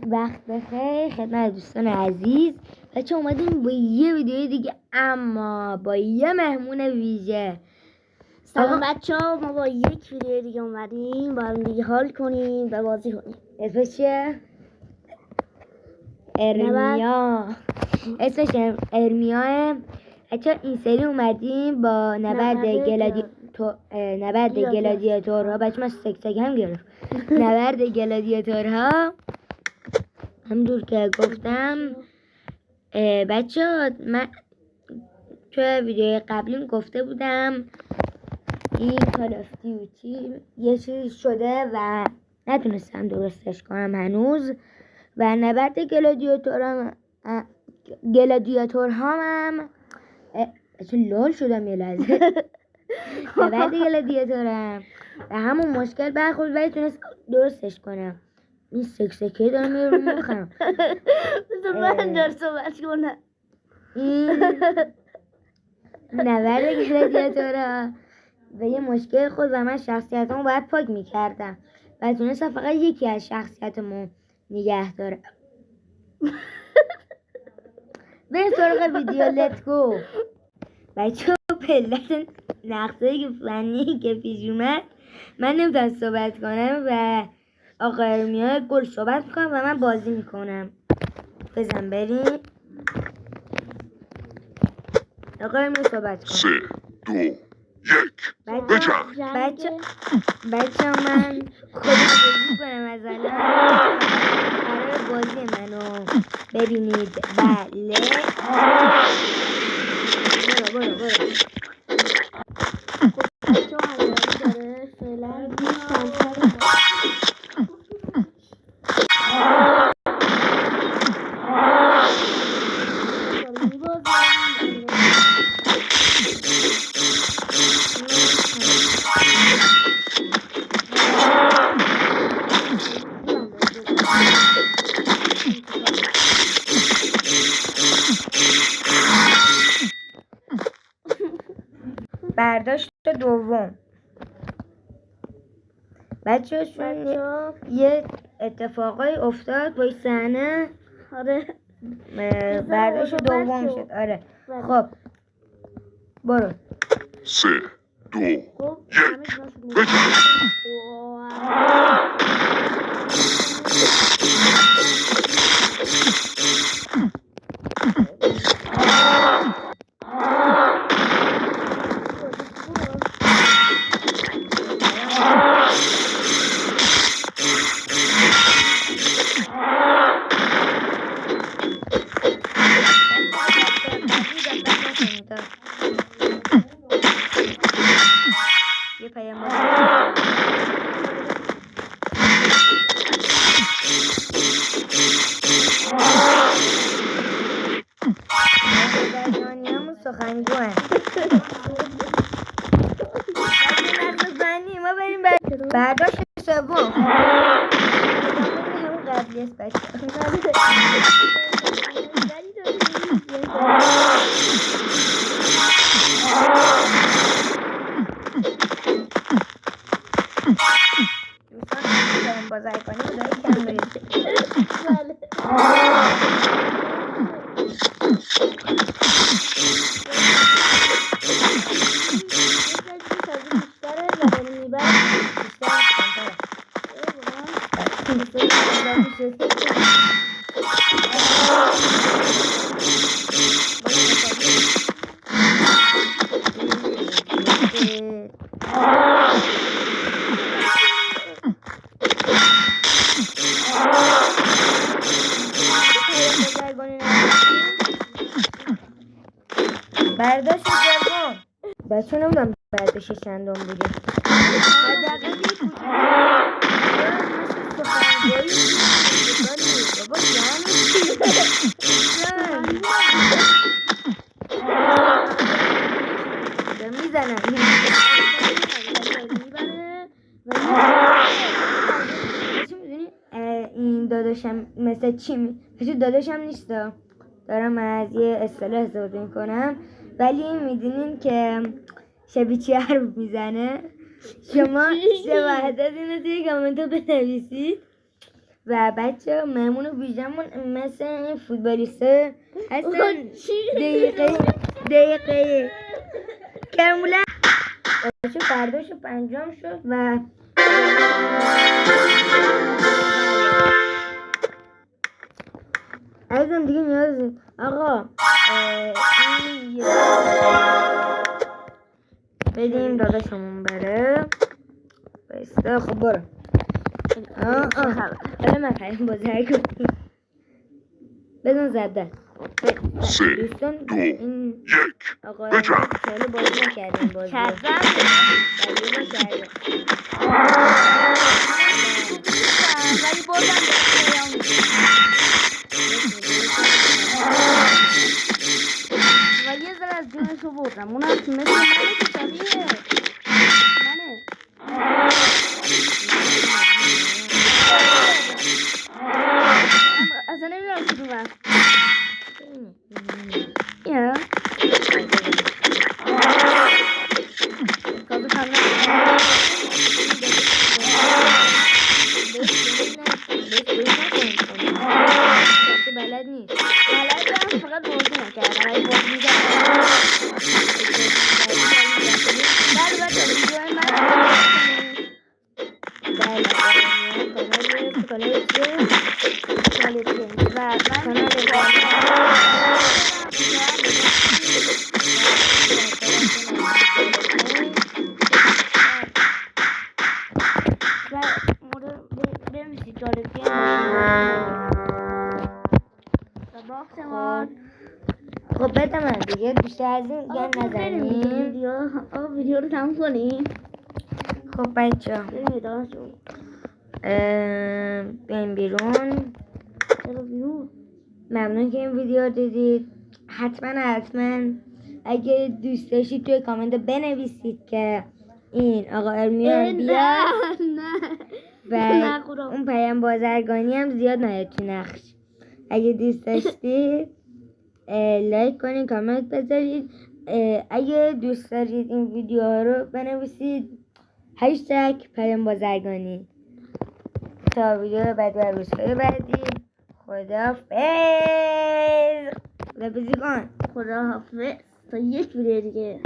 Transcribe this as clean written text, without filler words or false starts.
وقت بخیر خدمت دوستان عزیز. بچه اومدیم با یه ویدیو دیگه، اما با یه مهمون ویژه. سلام بچه ها، ما با یک ویدیو دیگه اومدیم با هم دیگه حال کنیم و بازی کنیم. اسمش چیه؟ ارمیا. اسمش ارمیاه. بچه این سری اومدیم با نبرد گلادیاتورها. بچه من سکسک هم گرفت. نبرد گلادیاتورها. همونطور که گفتم بچه ها، من توی ویدیو قبلیم گفته بودم این کال آف دیوتی یه چیزی شده و نتونستم درستش کنم هنوز. و نبرد گلادیاتورها هم لال شدم یه لحظه. نبرد گلادیاتورها و همون مشکل برخورد ولی تونست درستش کنم. این سکسکه دارم یه رو میخوام. من دار صحبت کنم. این نبرد گلادیاتورها و یه مشکل خود و من شخصیتمو باید پاک میکردم و تونستم فقط یکی از شخصیتمو نگه دارم. بریم سراغ ویدیو، لیت گو. بچه ها پلت نقصه فنی که پیش اومد من نمیتونم صحبت کنم و آقا ارمیا گل صحبت میکنم و من بازی میکنم. بزن بریم آقا ارمیا صحبت کن. 3 2 1 بچه من خودم بازی کنم از الان برای بازی منو ببینید. بله برو بچه ها همراهی داره فعلا برداشت دوم. بچه چون یه اتفاقای افتاد با صحنه. آره برداشت دوم شد. آره خب برو. 3 2 1 یه پیام همون سخنگوه. ما بریم برداشت سوم. همون قبلی است بچه. دوستان بازی کنیم داری کم برید. برداشت دوم. بچه نمیدونم برداشت چندم بوده. حداقل یک میزنم این داداشم مثل چی بچه داداشم نیست، دارم از یه اصطلاح استفاده میکنم ولی میدونین که شبیه چی حرف میزنه. شما 3 وحدت اینو توی کامنت ها بنویسید و بچه مهمون و بیجمون مثل این فوتبالیسته هستن دقیقه کاملا فرداش انجام شد و عزیزم دیگه نیازی آقا این بدیم داداشمون بره بسته خب برو حالا من خیلی بازر کنیم بزن زده 3 2 1 آقا بجن خیلی بازی نکردیم بازی کردم ولی بردم و یه ذره از جونشو بردم اونم مثل منه که شبیه منه اصلا نمیدونم کدومم یا کابه بلد نیست بلدم فقط بازی نکردم اگه بازی میکردم بله بچه ویدیو من و مورد بنویسید جالبی خب بده من دیگه بیشتر از این گن نزنیم ویدیو رو تموم کنیم خب بچه بریم بیرون ممنون که این ویدیو رو دیدید حتما اگه دوست داشتید توی کامنت بنویسید که این آقا ارمیان بیاد و اون پیام بازرگانی هم زیاد نیاد تو نقش اگه دوست داشتید لایک کنید کامنت بذارید اگه دوست دارید این ویدیو رو بنویسید هشتگ پیام بازرگانی تا ویدیو بعد و روزهای بعدی خداحافظ خداحافظ تا یک ویدیو دیگه